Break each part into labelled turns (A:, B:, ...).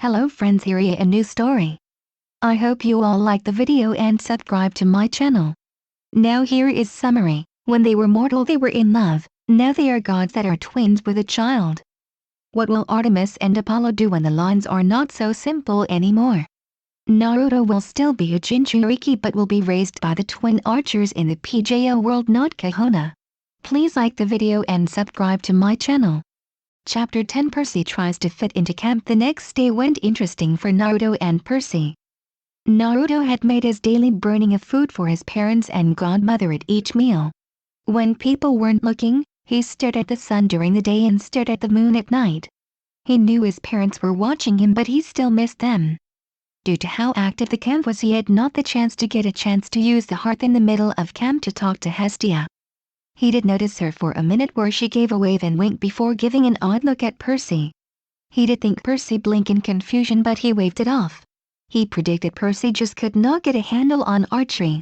A: Hello friends, here is a new story. I hope you all like the video and subscribe to my channel. Now here is summary. When they were mortal they were in love, now they are gods that are twins with a child. What will Artemis and Apollo do when the lines are not so simple anymore? Naruto will still be a Jinchuriki but will be raised by the twin archers in the PJO world, not Kahona. Please like the video and subscribe to my channel. Chapter 10. Percy tries to fit into camp. The next day went interesting for Naruto and Percy. Naruto had made his daily burning of food for his parents and godmother at each meal. When people weren't looking, he stared at the sun during the day and stared at the moon at night. He knew his parents were watching him but he still missed them. Due to how active the camp was, he had not the chance to use the hearth in the middle of camp to talk to Hestia. He did notice her for a minute where she gave a wave and wink before giving an odd look at Percy. He did think Percy blinked in confusion but he waved it off. He predicted Percy just could not get a handle on archery.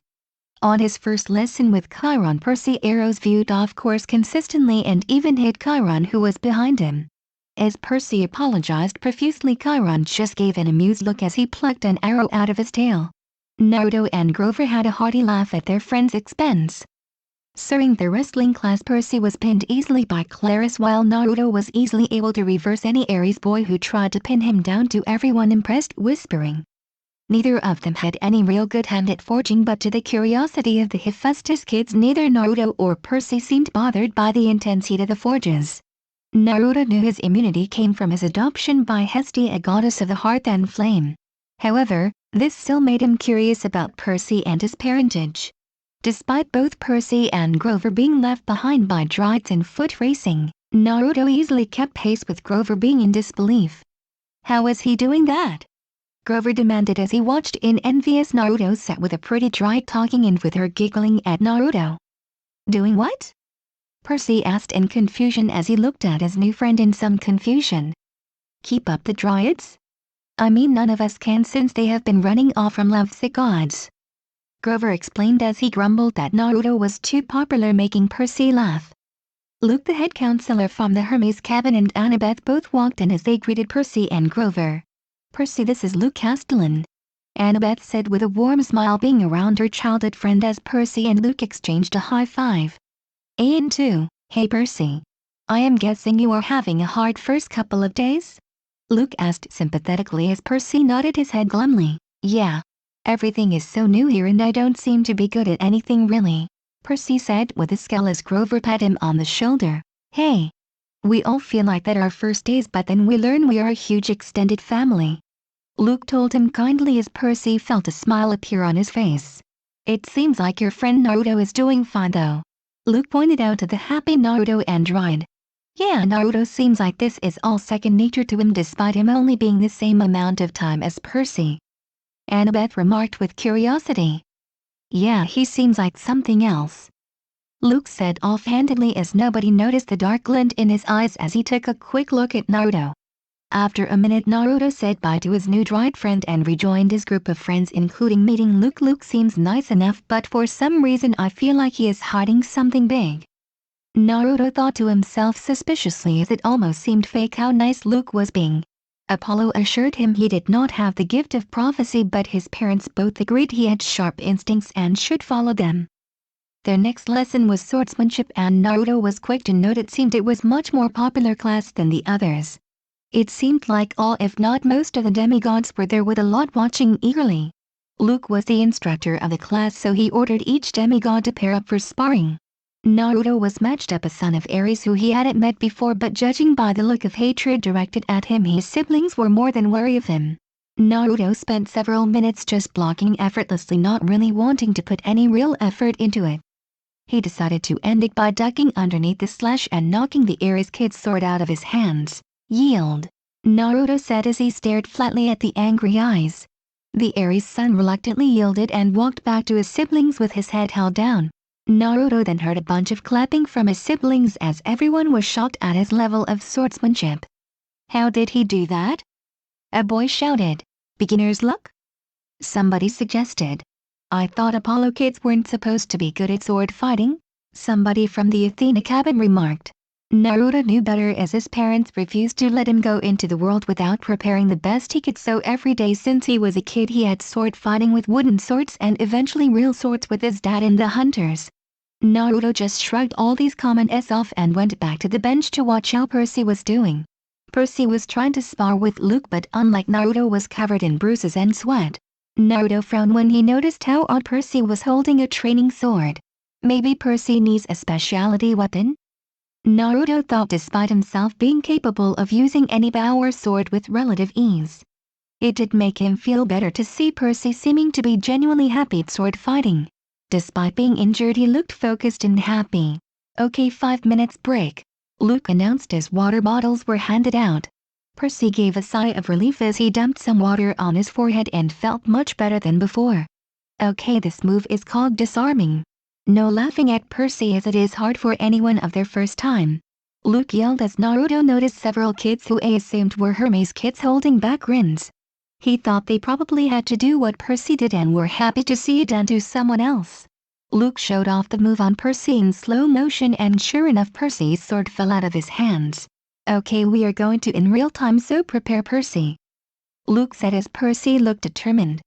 A: On his first lesson with Chiron, Percy arrows viewed off course consistently and even hit Chiron who was behind him. As Percy apologized profusely, Chiron just gave an amused look as he plucked an arrow out of his tail. Naruto and Grover had a hearty laugh at their friend's expense. During the wrestling class, Percy was pinned easily by Claris while Naruto was easily able to reverse any Aries boy who tried to pin him down, to everyone impressed whispering. Neither of them had any real good hand at forging, but to the curiosity of the Hephaestus kids, neither Naruto or Percy seemed bothered by the intense heat of the forges. Naruto knew his immunity came from his adoption by Hestia, a goddess of the hearth and flame. However, this still made him curious about Percy and his parentage. Despite both Percy and Grover being left behind by Drides in foot racing, Naruto easily kept pace with Grover, being in disbelief. How was he doing that? Grover demanded as he watched in envy as Naruto sat with a pretty Dride talking and with her giggling at Naruto. Doing what? Percy asked in confusion as he looked at his new friend in some confusion. Keep up the Dryads? I mean, none of us can since they have been running off from lovesick gods. Grover explained as he grumbled that Naruto was too popular, making Percy laugh. Luke, the head counselor from the Hermes cabin, and Annabeth both walked in as they greeted Percy and Grover. Percy, this is Luke Castellan, Annabeth said with a warm smile, being around her childhood friend as Percy and Luke exchanged a high five. And two, hey Percy. I am guessing you are having a hard first couple of days? Luke asked sympathetically as Percy nodded his head glumly. Yeah. Everything is so new here and I don't seem to be good at anything really, Percy said with a scowl as Grover patted him on the shoulder. Hey. We all feel like that our first days, but then we learn we are a huge extended family, Luke told him kindly as Percy felt a smile appear on his face. It seems like your friend Naruto is doing fine though, Luke pointed out to the happy Naruto and Dried. Yeah, Naruto seems like this is all second nature to him despite him only being the same amount of time as Percy, Annabeth remarked with curiosity. Yeah, he seems like something else, Luke said offhandedly as nobody noticed the dark glint in his eyes as he took a quick look at Naruto. After a minute, Naruto said bye to his new Dried friend and rejoined his group of friends, including meeting Luke. Luke seems nice enough, but for some reason I feel like he is hiding something big, Naruto thought to himself suspiciously as it almost seemed fake how nice Luke was being. Apollo assured him he did not have the gift of prophecy, but his parents both agreed he had sharp instincts and should follow them. Their next lesson was swordsmanship and Naruto was quick to note it was much more popular class than the others. It seemed like all if not most of the demigods were there with a lot watching eagerly. Luke was the instructor of the class, so he ordered each demigod to pair up for sparring. Naruto was matched up a son of Ares who he hadn't met before, but judging by the look of hatred directed at him, his siblings were more than wary of him. Naruto spent several minutes just blocking effortlessly, not really wanting to put any real effort into it. He decided to end it by ducking underneath the slash and knocking the Ares kid's sword out of his hands. Yield, Naruto said as he stared flatly at the angry eyes. The Ares son reluctantly yielded and walked back to his siblings with his head held down. Naruto then heard a bunch of clapping from his siblings as everyone was shocked at his level of swordsmanship. How did he do that? A boy shouted. Beginner's luck? Somebody suggested. I thought Apollo kids weren't supposed to be good at sword fighting, somebody from the Athena cabin remarked. Naruto knew better as his parents refused to let him go into the world without preparing the best he could, so every day since he was a kid he had sword fighting with wooden swords and eventually real swords with his dad and the hunters. Naruto just shrugged all these comments off and went back to the bench to watch how Percy was doing. Percy was trying to spar with Luke, but unlike Naruto was covered in bruises and sweat. Naruto frowned when he noticed how odd Percy was holding a training sword. Maybe Percy needs a specialty weapon? Naruto thought, despite himself being capable of using any power sword with relative ease. It did make him feel better to see Percy seeming to be genuinely happy at sword fighting. Despite being injured he looked focused and happy. Okay, 5 minutes break, Luke announced as water bottles were handed out. Percy gave a sigh of relief as he dumped some water on his forehead and felt much better than before. Okay, this move is called disarming. No laughing at Percy as it is hard for anyone of their first time, Luke yelled as Naruto noticed several kids who he assumed were Hermes kids holding back grins. He thought they probably had to do what Percy did and were happy to see it done to someone else. Luke showed off the move on Percy in slow motion and sure enough Percy's sword fell out of his hands. Okay, we are going to in real time, so prepare Percy, Luke said as Percy looked determined.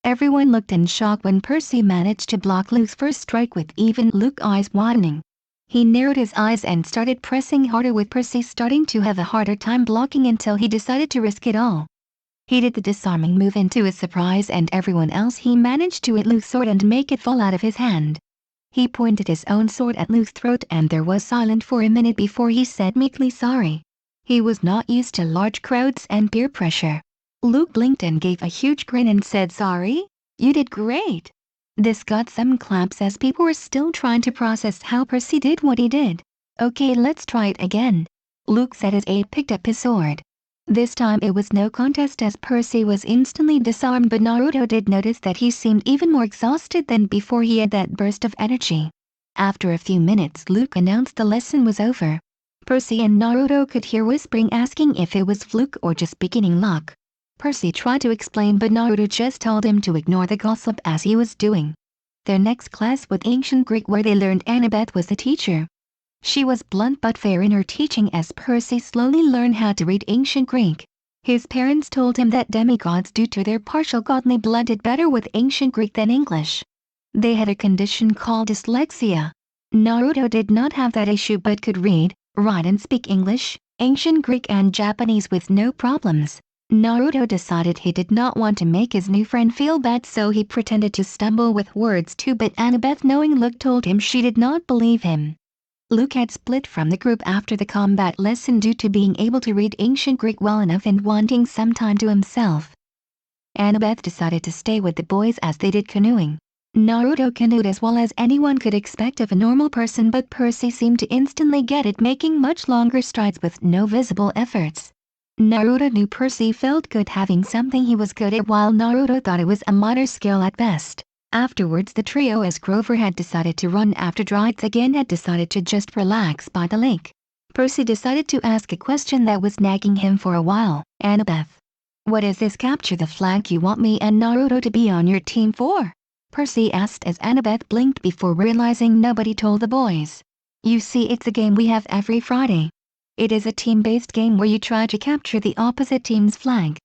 A: Everyone looked in shock when Percy managed to block Luke's first strike, with even Luke's eyes widening. He narrowed his eyes and started pressing harder, with Percy starting to have a harder time blocking until he decided to risk it all. He did the disarming move, and to his surprise and everyone else he managed to hit Luke's sword and make it fall out of his hand. He pointed his own sword at Luke's throat and there was silence for a minute before he said meekly sorry. He was not used to large crowds and peer pressure. Luke blinked and gave a huge grin and said, "Sorry? You did great." This got some claps as people were still trying to process how Percy did what he did. Okay, let's try it again, Luke said as Abe picked up his sword. This time it was no contest as Percy was instantly disarmed, but Naruto did notice that he seemed even more exhausted than before he had that burst of energy. After a few minutes Luke announced the lesson was over. Percy and Naruto could hear whispering asking if it was fluke or just beginning luck. Percy tried to explain but Naruto just told him to ignore the gossip as he was doing. Their next class was Ancient Greek, where they learned Annabeth was the teacher. She was blunt but fair in her teaching as Percy slowly learned how to read Ancient Greek. His parents told him that demigods, due to their partial godly blood, did better with Ancient Greek than English. They had a condition called dyslexia. Naruto did not have that issue but could read, write and speak English, Ancient Greek and Japanese with no problems. Naruto decided he did not want to make his new friend feel bad, so he pretended to stumble with words too, but Annabeth, knowing Luke, told him she did not believe him. Luke had split from the group after the combat lesson due to being able to read Ancient Greek well enough and wanting some time to himself. Annabeth decided to stay with the boys as they did canoeing. Naruto canoed as well as anyone could expect of a normal person, but Percy seemed to instantly get it, making much longer strides with no visible efforts. Naruto knew Percy felt good having something he was good at, while Naruto thought it was a minor skill at best. Afterwards the trio, as Grover had decided to run after Drides again, had decided to just relax by the lake. Percy decided to ask a question that was nagging him for a while. Annabeth, what is this capture the flag you want me and Naruto to be on your team for? Percy asked as Annabeth blinked before realizing nobody told the boys. You see, it's a game we have every Friday. It is a team-based game where you try to capture the opposite team's flag.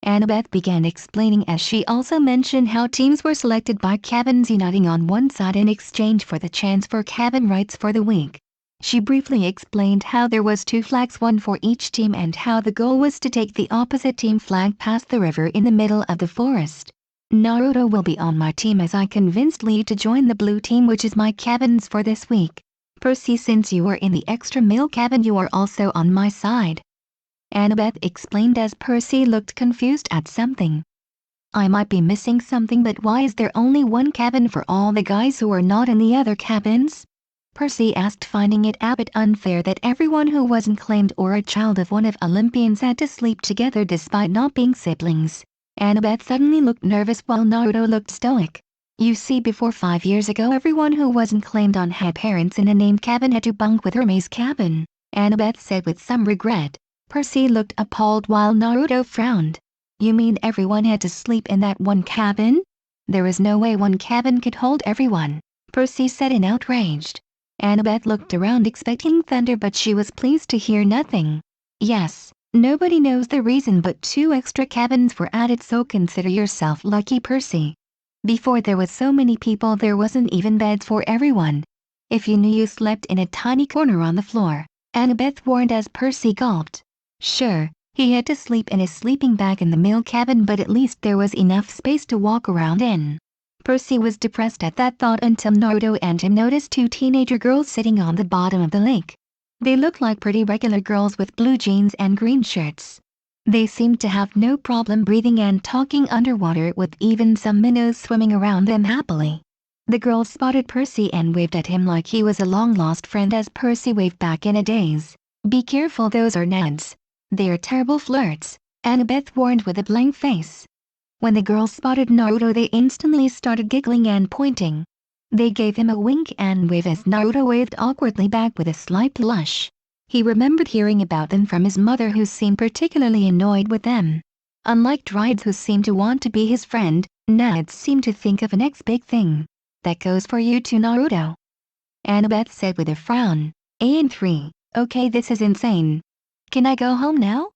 A: Annabeth began explaining as she also mentioned how teams were selected by cabins uniting on one side in exchange for the chance for cabin rights for the week. She briefly explained how there was 2 flags, one for each team, and how the goal was to take the opposite team flag past the river in the middle of the forest. Naruto will be on my team as I convinced Lee to join the blue team, which is my cabins for this week. Percy, since you are in the extra male cabin, you are also on my side, Annabeth explained as Percy looked confused at something. I might be missing something, but why is there only one cabin for all the guys who are not in the other cabins? Percy asked, finding it a bit unfair that everyone who wasn't claimed or a child of one of Olympians had to sleep together despite not being siblings. Annabeth suddenly looked nervous while Naruto looked stoic. You see, before 5 years ago everyone who wasn't claimed on had parents in a named cabin had to bunk with Hermes' cabin, Annabeth said with some regret. Percy looked appalled while Naruto frowned. You mean everyone had to sleep in that one cabin? There is no way one cabin could hold everyone, Percy said in outraged. Annabeth looked around expecting thunder, but she was pleased to hear nothing. Yes, nobody knows the reason, but 2 extra cabins were added, so consider yourself lucky, Percy. Before there was so many people, there wasn't even beds for everyone. If you knew you slept in a tiny corner on the floor, Annabeth warned as Percy gulped. Sure, he had to sleep in a sleeping bag in the male cabin, but at least there was enough space to walk around in. Percy was depressed at that thought until Naruto and him noticed 2 teenager girls sitting on the bottom of the lake. They looked like pretty regular girls with blue jeans and green shirts. They seemed to have no problem breathing and talking underwater, with even some minnows swimming around them happily. The girls spotted Percy and waved at him like he was a long-lost friend as Percy waved back in a daze. Be careful, those are Nads. They are terrible flirts, Annabeth warned with a blank face. When the girls spotted Naruto, they instantly started giggling and pointing. They gave him a wink and wave as Naruto waved awkwardly back with a slight blush. He remembered hearing about them from his mother, who seemed particularly annoyed with them. Unlike Drides, who seemed to want to be his friend, Nads seemed to think of a next big thing. That goes for you too, Naruto, Annabeth said with a frown. A3, okay, this is insane. Can I go home now?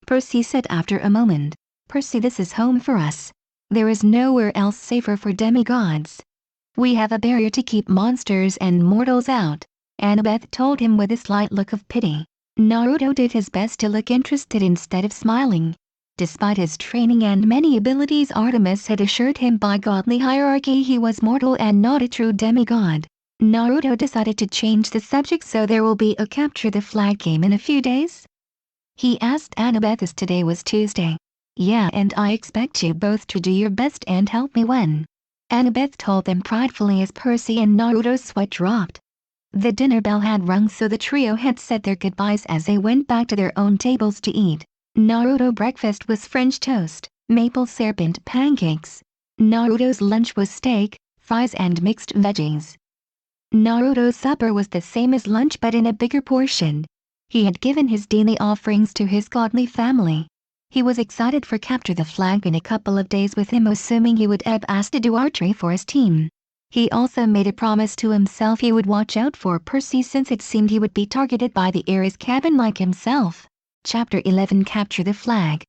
A: Percy said after a moment. Percy, this is home for us. There is nowhere else safer for demigods. We have a barrier to keep monsters and mortals out, Annabeth told him with a slight look of pity. Naruto did his best to look interested instead of smiling. Despite his training and many abilities, Artemis had assured him by godly hierarchy he was mortal and not a true demigod. Naruto decided to change the subject. So there will be a capture the flag game in a few days? He asked Annabeth as today was Tuesday. Yeah, and I expect you both to do your best and help me win, Annabeth told them pridefully as Percy and Naruto's sweat dropped. The dinner bell had rung, so the trio had said their goodbyes as they went back to their own tables to eat. Naruto's breakfast was French toast, maple syrup pancakes. Naruto's lunch was steak, fries and mixed veggies. Naruto's supper was the same as lunch but in a bigger portion. He had given his daily offerings to his godly family. He was excited for capture the flag in a couple of days, with him assuming he would be asked to do archery for his team. He also made a promise to himself he would watch out for Percy, since it seemed he would be targeted by the Ares cabin like himself. Chapter 11, Capture the Flag.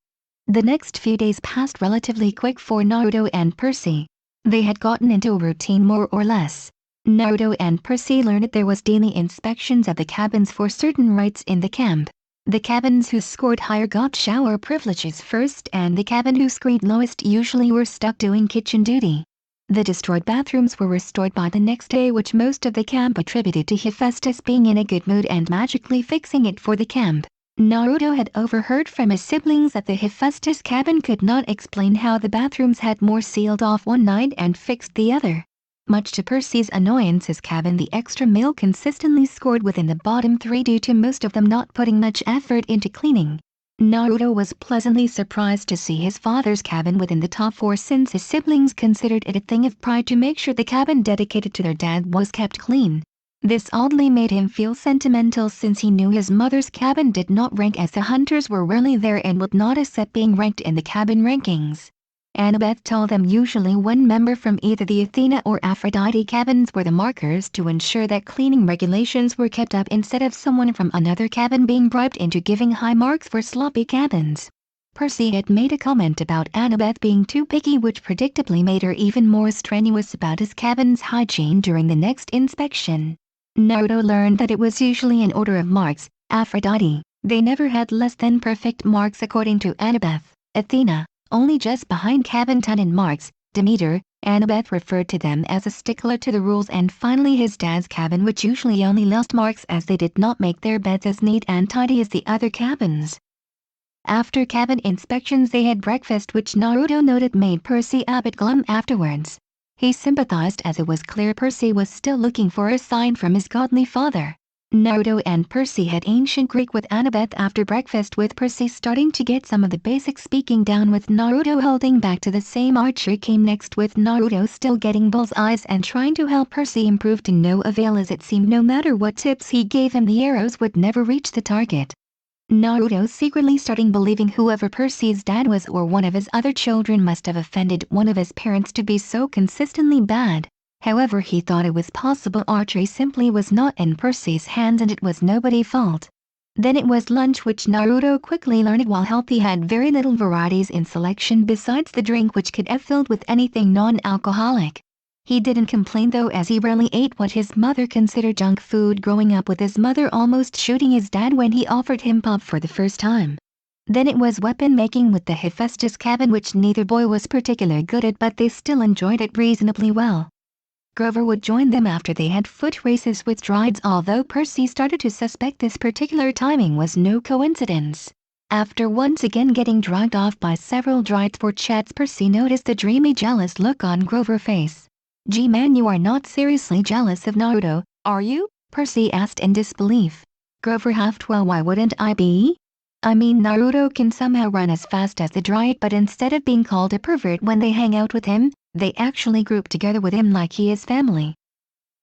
A: The next few days passed relatively quick for Naruto and Percy. They had gotten into a routine more or less. Naruto and Percy learned that there was daily inspections of the cabins for certain rites in the camp. The cabins who scored higher got shower privileges first, and the cabin who scored lowest usually were stuck doing kitchen duty. The destroyed bathrooms were restored by the next day, which most of the camp attributed to Hephaestus being in a good mood and magically fixing it for the camp. Naruto had overheard from his siblings that the Hephaestus cabin could not explain how the bathrooms had more sealed off one night and fixed the other. Much to Percy's annoyance, his cabin, the extra male, consistently scored within the bottom 3 due to most of them not putting much effort into cleaning. Naruto was pleasantly surprised to see his father's cabin within the top 4, since his siblings considered it a thing of pride to make sure the cabin dedicated to their dad was kept clean. This oddly made him feel sentimental, since he knew his mother's cabin did not rank, as the hunters were rarely there and would not accept being ranked in the cabin rankings. Annabeth told them usually one member from either the Athena or Aphrodite cabins were the markers to ensure that cleaning regulations were kept up, instead of someone from another cabin being bribed into giving high marks for sloppy cabins. Percy had made a comment about Annabeth being too picky, which predictably made her even more strenuous about his cabin's hygiene during the next inspection. Naruto learned that it was usually in order of marks. Aphrodite, they never had less than perfect marks according to Annabeth. Athena, only just behind cabin 10 in marks. Demeter, Annabeth referred to them as a stickler to the rules. And finally his dad's cabin, which usually only lost marks as they did not make their beds as neat and tidy as the other cabins. After cabin inspections they had breakfast, which Naruto noted made Percy a bit glum afterwards. He sympathized, as it was clear Percy was still looking for a sign from his godly father. Naruto and Percy had ancient Greek with Annabeth after breakfast, with Percy starting to get some of the basic speaking down, with Naruto holding back to the same. Archery came next, with Naruto still getting bull's eyes and trying to help Percy improve to no avail, as it seemed no matter what tips he gave him the arrows would never reach the target. Naruto secretly starting believing whoever Percy's dad was or one of his other children must have offended one of his parents to be so consistently bad. However, he thought it was possible archery simply was not in Percy's hands and it was nobody's fault. Then it was lunch, which Naruto quickly learned while healthy had very little varieties in selection besides the drink, which could have filled with anything non-alcoholic. He didn't complain though, as he rarely ate what his mother considered junk food, growing up with his mother almost shooting his dad when he offered him pop for the first time. Then it was weapon making with the Hephaestus cabin, which neither boy was particularly good at, but they still enjoyed it reasonably well. Grover would join them after they had foot races with Drides, although Percy started to suspect this particular timing was no coincidence. After once again getting dragged off by several Drides for chats, Percy noticed the dreamy jealous look on Grover's face. "Gee man, you are not seriously jealous of Naruto, are you?" Percy asked in disbelief. Grover laughed. "Well, why wouldn't I be? I mean, Naruto can somehow run as fast as the Dryad, but instead of being called a pervert when they hang out with him, they actually group together with him like he is family."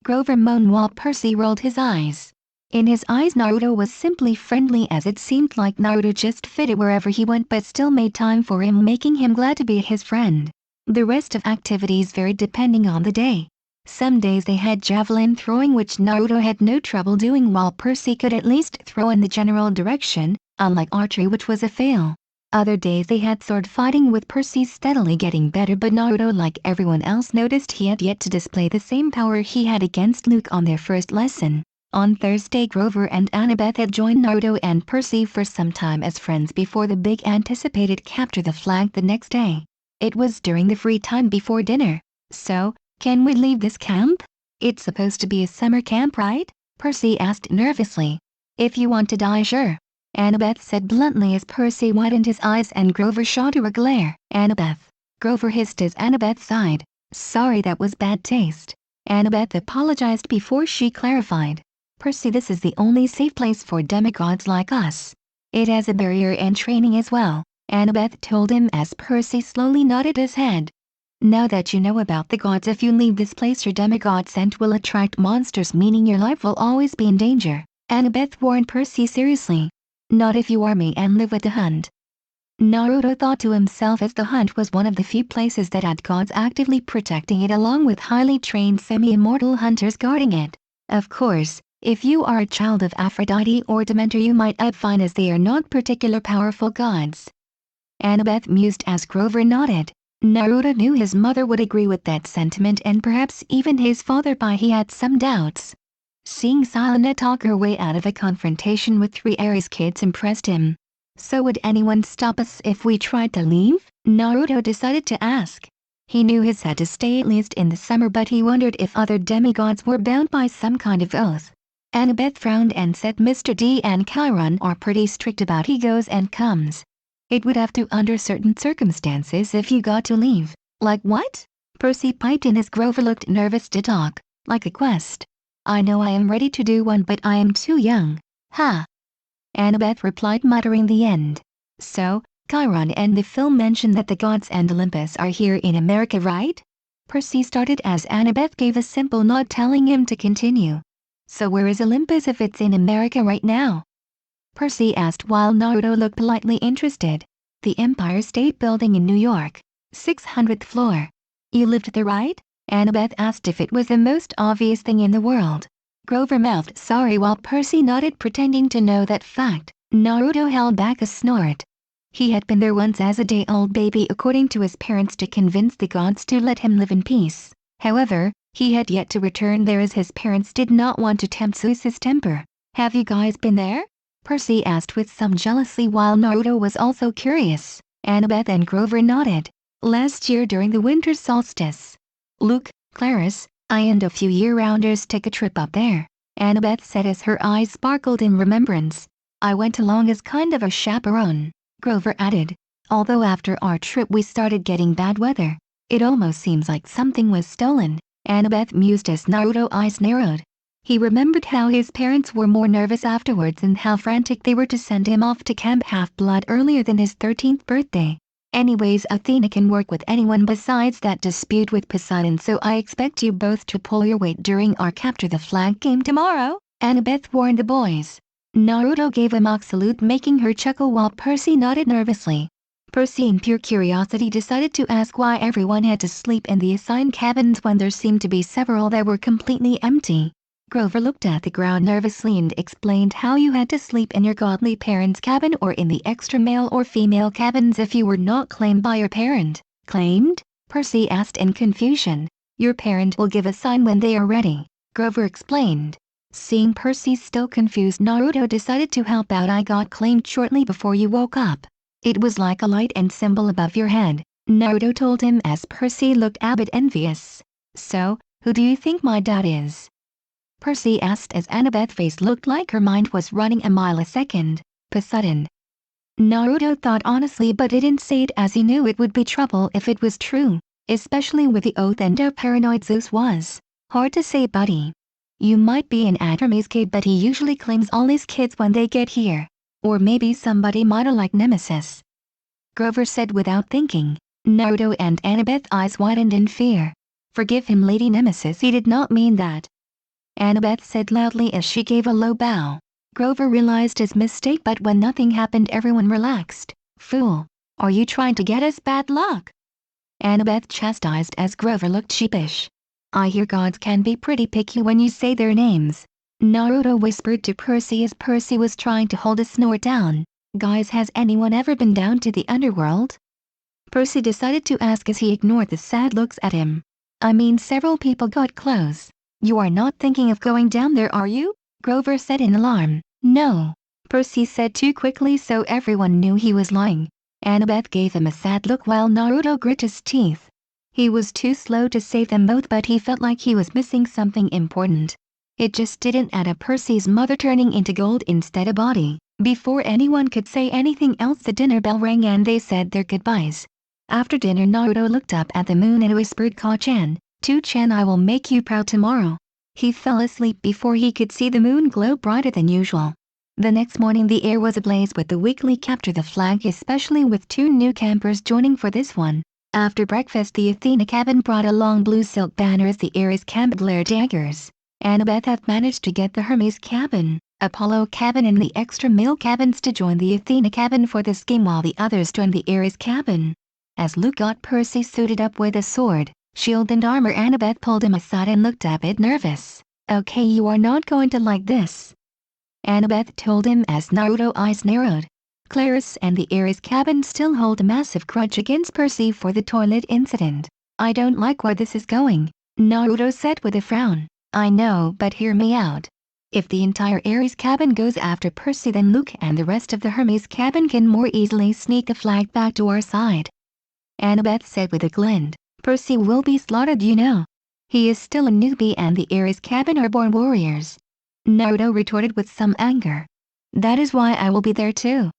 A: Grover moaned while Percy rolled his eyes. In his eyes, Naruto was simply friendly, as it seemed like Naruto just fitted wherever he went but still made time for him, making him glad to be his friend. The rest of activities varied depending on the day. Some days they had javelin throwing, which Naruto had no trouble doing, while Percy could at least throw in the general direction, unlike archery, which was a fail. Other days they had sword fighting, with Percy steadily getting better, but Naruto, like everyone else, noticed he had yet to display the same power he had against Luke on their first lesson. On Thursday, Grover and Annabeth had joined Naruto and Percy for some time as friends before the big anticipated capture the flag the next day. It was during the free time before dinner. "So, can we leave this camp? It's supposed to be a summer camp, right?" Percy asked nervously. "If you want to die, sure," Annabeth said bluntly as Percy widened his eyes and Grover shot her a glare. "Annabeth." Grover hissed as Annabeth sighed. "Sorry, that was bad taste." Annabeth apologized before she clarified. "Percy, this is the only safe place for demigods like us. It has a barrier and training as well," Annabeth told him as Percy slowly nodded his head. "Now that you know about the gods, if you leave this place, your demigod scent will attract monsters, meaning your life will always be in danger," Annabeth warned Percy seriously. "Not if you are me and live with the hunt." Naruto thought to himself, as the hunt was one of the few places that had gods actively protecting it, along with highly trained semi-immortal hunters guarding it. Of course, if you are a child of Aphrodite or Demeter, you might be fine, as they are not particular powerful gods. Annabeth mused as Grover nodded. Naruto knew his mother would agree with that sentiment, and perhaps even his father, but he had some doubts. Seeing Selena talk her way out of a confrontation with 3 Aries kids impressed him. "So would anyone stop us if we tried to leave?" Naruto decided to ask. He knew he had to stay at least in the summer, but he wondered if other demigods were bound by some kind of oath. Annabeth frowned and said Mr. D and Chiron are pretty strict about he goes and comes. "It would have to under certain circumstances if you got to leave." "Like what?" Percy piped in as Grover looked nervous to talk. "Like a quest. I know I am ready to do one, but I am too young." "Ha!" Annabeth replied, muttering the end. "So, Chiron and the film mentioned that the gods and Olympus are here in America, right?" Percy started as Annabeth gave a simple nod, telling him to continue. "So where is Olympus if it's in America right now?" Percy asked while Naruto looked politely interested. "The Empire State Building in New York. 600th floor." "You lived there, right?" Annabeth asked if it was the most obvious thing in the world. Grover mouthed sorry while Percy nodded, pretending to know that fact. Naruto held back a snort. He had been there once as a day-old baby, according to his parents, to convince the gods to let him live in peace. However, he had yet to return there, as his parents did not want to tempt Zeus's temper. "Have you guys been there?" Percy asked with some jealousy while Naruto was also curious. Annabeth and Grover nodded. "Last year during the winter solstice. Luke, Clarice, I and a few year-rounders took a trip up there," Annabeth said as her eyes sparkled in remembrance. "I went along as kind of a chaperone," Grover added. "Although after our trip we started getting bad weather. It almost seems like something was stolen," Annabeth mused as Naruto's eyes narrowed. He remembered how his parents were more nervous afterwards and how frantic they were to send him off to Camp Half-Blood earlier than his 13th birthday. "Anyways, Athena can work with anyone besides that dispute with Poseidon, so I expect you both to pull your weight during our Capture the Flag game tomorrow," Annabeth warned the boys. Naruto gave a mock salute, making her chuckle while Percy nodded nervously. Percy, in pure curiosity, decided to ask why everyone had to sleep in the assigned cabins when there seemed to be several that were completely empty. Grover looked at the ground nervously and explained how you had to sleep in your godly parents' cabin or in the extra male or female cabins if you were not claimed by your parent. Claimed? Percy asked in confusion. Your parent will give a sign when they are ready, Grover explained. Seeing Percy still confused, Naruto decided to help out. I got claimed shortly before you woke up. It was like a light and symbol above your head, Naruto told him as Percy looked a bit envious. So, who do you think my dad is? Percy asked as Annabeth's face looked like her mind was running a mile a second. Poseidon. Naruto thought honestly but didn't say it as he knew it would be trouble if it was true, especially with the oath and how paranoid Zeus was. Hard to say, buddy. You might be an Hermes kid, but he usually claims all his kids when they get here. Or maybe somebody minor like Nemesis, Grover said without thinking. Naruto and Annabeth's eyes widened in fear. Forgive him, Lady Nemesis, he did not mean that, Annabeth said loudly as she gave a low bow. Grover realized his mistake, but when nothing happened everyone relaxed. Fool, are you trying to get us bad luck? Annabeth chastised as Grover looked sheepish. I hear gods can be pretty picky when you say their names, Naruto whispered to Percy as Percy was trying to hold a snore down. Guys, has anyone ever been down to the underworld? Percy decided to ask as he ignored the sad looks at him. I mean, several people got close. You are not thinking of going down there, are you? Grover said in alarm. No, Percy said too quickly so everyone knew he was lying. Annabeth gave him a sad look while Naruto grit his teeth. He was too slow to save them both, but he felt like he was missing something important. It just didn't add up. Percy's mother turning into gold instead of body. Before anyone could say anything else, the dinner bell rang and they said their goodbyes. After dinner, Naruto looked up at the moon and whispered, Ka-chan, 2-chan, I will make you proud tomorrow. He fell asleep before he could see the moon glow brighter than usual. The next morning the air was ablaze with the weekly Capture the Flag, especially with 2 new campers joining for this one. After breakfast, the Athena cabin brought along blue silk banners, the Ares camp glared daggers. Annabeth had managed to get the Hermes cabin, Apollo cabin and the extra male cabins to join the Athena cabin for this game, while the others joined the Ares cabin. As Luke got Percy suited up with a sword, shield and armor, Annabeth pulled him aside and looked a bit nervous. Okay, you are not going to like this, Annabeth told him as Naruto's eyes narrowed. Claris and the Ares cabin still hold a massive grudge against Percy for the toilet incident. I don't like where this is going, Naruto said with a frown. I know, but hear me out. If the entire Ares cabin goes after Percy, then Luke and the rest of the Hermes cabin can more easily sneak the flag back to our side, Annabeth said with a glint. Percy will be slaughtered, you know. He is still a newbie and the Ares cabin are born warriors, Naruto retorted with some anger. That is why I will be there too.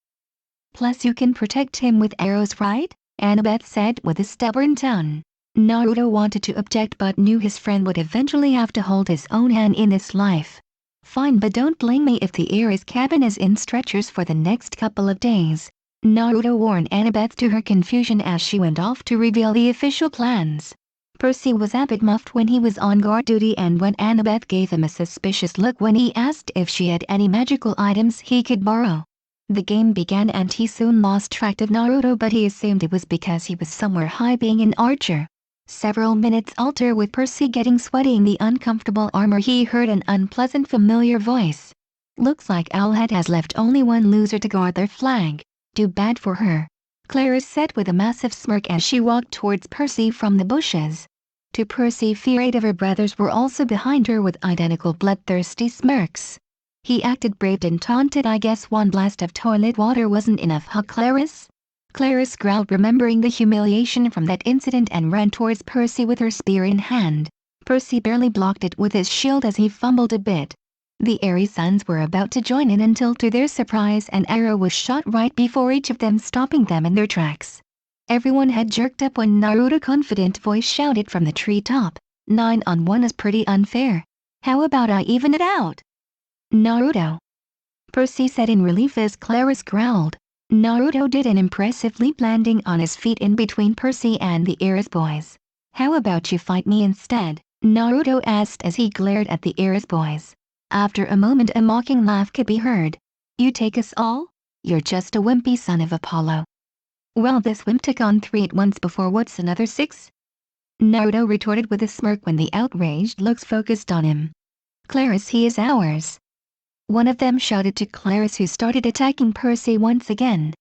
A: Plus you can protect him with arrows, right? Annabeth said with a stubborn tone. Naruto wanted to object but knew his friend would eventually have to hold his own hand in this life. Fine, but don't blame me if the Ares cabin is in stretchers for the next couple of days, Naruto warned Annabeth to her confusion as she went off to reveal the official plans. Percy was a bit muffed when he was on guard duty, and when Annabeth gave him a suspicious look when he asked if she had any magical items he could borrow. The game began and he soon lost track of Naruto, but he assumed it was because he was somewhere high being an archer. Several minutes later, with Percy getting sweaty in the uncomfortable armor, he heard an unpleasant familiar voice. Looks like Owlhead has left only one loser to guard their flag. Too bad for her, Claris said with a massive smirk as she walked towards Percy from the bushes. To Percy, 8 of her brothers were also behind her with identical bloodthirsty smirks. He acted brave and taunted. I guess one blast of toilet water wasn't enough, huh, Claris? Claris growled, remembering the humiliation from that incident, and ran towards Percy with her spear in hand. Percy barely blocked it with his shield as he fumbled a bit. The Ares sons were about to join in until, to their surprise, an arrow was shot right before each of them, stopping them in their tracks. Everyone had jerked up when Naruto's confident voice shouted from the treetop, 9-on-1 is pretty unfair. How about I even it out? Naruto, Percy said in relief as Claris growled. Naruto did an impressive leap, landing on his feet in between Percy and the Ares boys. How about you fight me instead? Naruto asked as he glared at the Ares boys. After a moment, a mocking laugh could be heard. You take us all? You're just a wimpy son of Apollo. Well, this wimp took on 3 at once before what's another 6? Naruto retorted with a smirk when the outraged looks focused on him. Claris, he is ours. One of them shouted to Claris, who started attacking Percy once again.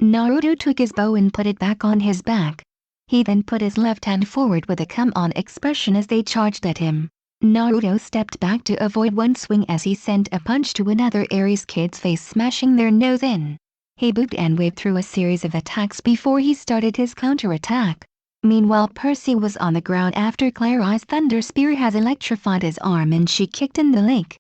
A: Naruto took his bow and put it back on his back. He then put his left hand forward with a come-on expression as they charged at him. Naruto stepped back to avoid one swing as he sent a punch to another Aries kid's face, smashing their nose in. He booped and waved through a series of attacks before he started his counterattack. Meanwhile, Percy was on the ground after Clarice's thunder spear has electrified his arm and she kicked in the lake.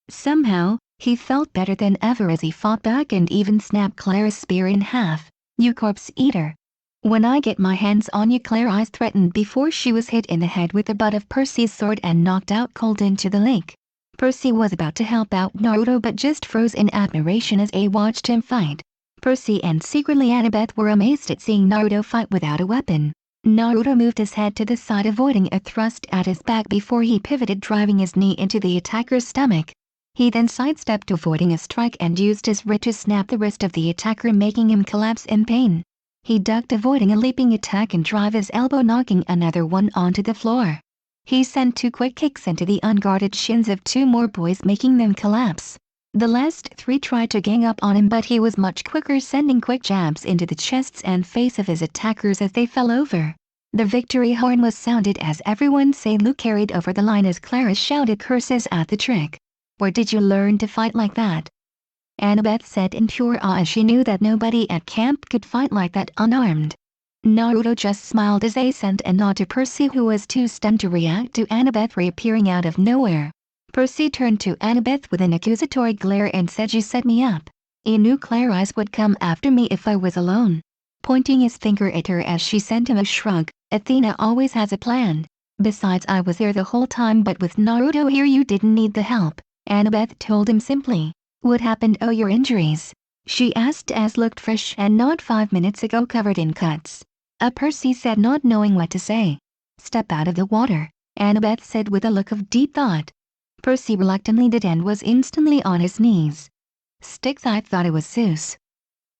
A: Somehow, he felt better than ever as he fought back and even snapped Clarice's spear in half. "You corpse eater. When I get my hands on you," Clarice threatened before she was hit in the head with the butt of Percy's sword and knocked out cold into the lake. Percy was about to help out Naruto but just froze in admiration as they watched him fight. Percy and secretly Annabeth were amazed at seeing Naruto fight without a weapon. Naruto moved his head to the side, avoiding a thrust at his back before he pivoted, driving his knee into the attacker's stomach. He then sidestepped, avoiding a strike, and used his wrist to snap the wrist of the attacker, making him collapse in pain. He ducked, avoiding a leaping attack, and drive his elbow, knocking another one onto the floor. He sent 2 quick kicks into the unguarded shins of 2 more boys, making them collapse. The last 3 tried to gang up on him, but he was much quicker, sending quick jabs into the chests and face of his attackers as they fell over. The victory horn was sounded as everyone say Luke carried over the line as Clarice shouted curses at the trick. "Where did you learn to fight like that?" Annabeth said in pure awe as she knew that nobody at camp could fight like that unarmed. Naruto just smiled as they sent a nod to Percy, who was too stunned to react to Annabeth reappearing out of nowhere. Percy turned to Annabeth with an accusatory glare and said, "You set me up. I knew Clarice would come after me if I was alone." Pointing his finger at her as she sent him a shrug, "Athena always has a plan. Besides, I was there the whole time, but with Naruto here you didn't need the help," Annabeth told him simply. "What happened? Oh, your injuries?" she asked as looked fresh and not 5 minutes ago covered in cuts. Percy said, not knowing what to say. "Step out of the water," Annabeth said with a look of deep thought. Percy reluctantly did and was instantly on his knees. "Sticks, I thought it was Zeus,"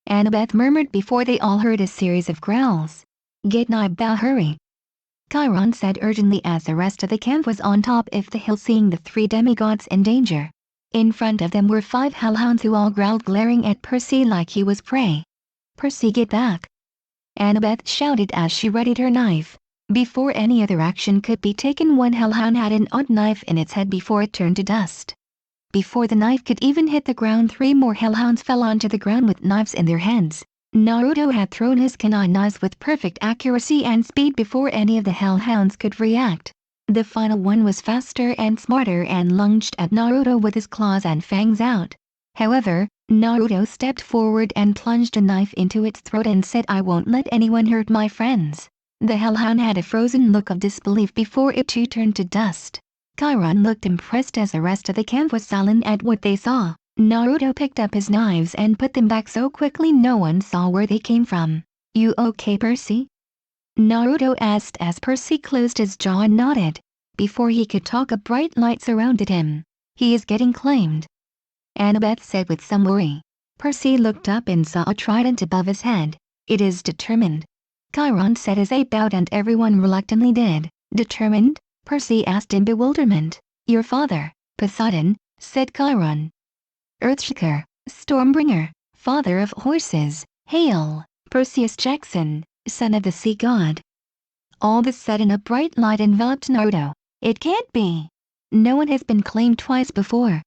A: Annabeth murmured before they all heard a series of growls. "Get Naiba, hurry," Chiron said urgently as the rest of the camp was on top of the hill, seeing the 3 demigods in danger. In front of them were 5 hellhounds who all growled, glaring at Percy like he was prey. "Percy, get back," Annabeth shouted as she readied her knife. Before any other action could be taken, one hellhound had an odd knife in its head before it turned to dust. Before the knife could even hit the ground, 3 more hellhounds fell onto the ground with knives in their heads. Naruto had thrown his kunai knives with perfect accuracy and speed before any of the hellhounds could react. The final one was faster and smarter and lunged at Naruto with his claws and fangs out. However, Naruto stepped forward and plunged a knife into its throat and said, "I won't let anyone hurt my friends." The hellhound had a frozen look of disbelief before it too turned to dust. Chiron looked impressed as the rest of the camp was silent at what they saw. Naruto picked up his knives and put them back so quickly no one saw where they came from. "You okay, Percy?" Naruto asked as Percy closed his jaw and nodded. Before he could talk, a bright light surrounded him. "He is getting claimed," Annabeth said with some worry. Percy looked up and saw a trident above his head. "It is determined," Chiron said as they bowed and everyone reluctantly did. "Determined?" Percy asked in bewilderment. "Your father, Poseidon," said Chiron. "Earthshaker, Stormbringer, father of horses, hail, Perseus Jackson, son of the sea god." All of a sudden a bright light enveloped Naruto. "It can't be! No one has been claimed twice before,"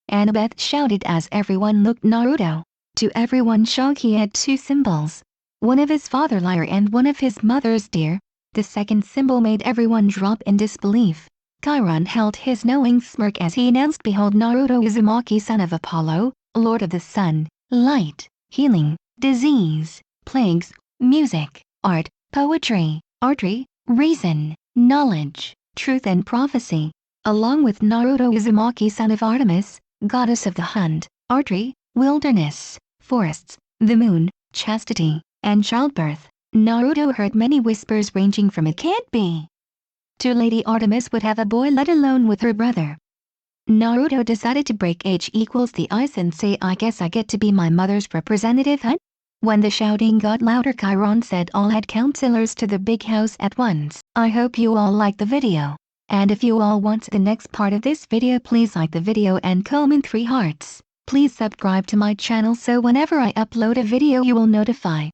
A: Annabeth shouted as everyone looked Naruto. To everyone's shock, he had 2 symbols. One of his father lyre and one of his mother's deer. The second symbol made everyone drop in disbelief. Chiron held his knowing smirk as he announced, "Behold Naruto Uzumaki, son of Apollo, lord of the sun, light, healing, disease, plagues, music, art, poetry, archery, reason, knowledge, truth and prophecy." Along with Naruto Uzumaki, son of Artemis, goddess of the hunt, archery, wilderness, forests, the moon, chastity, and childbirth. Naruto heard many whispers ranging from "it can't be" to Lady Artemis would have a boy, let alone with her brother. Naruto decided to break H equals the ice and say, "I guess I get to be my mother's representative, huh? When the shouting got louder, Chiron said all head counselors to the big house at once. I hope you all like the video. And if you all want the next part of this video, please like the video and comment 3 hearts. Please subscribe to my channel so whenever I upload a video you will notify.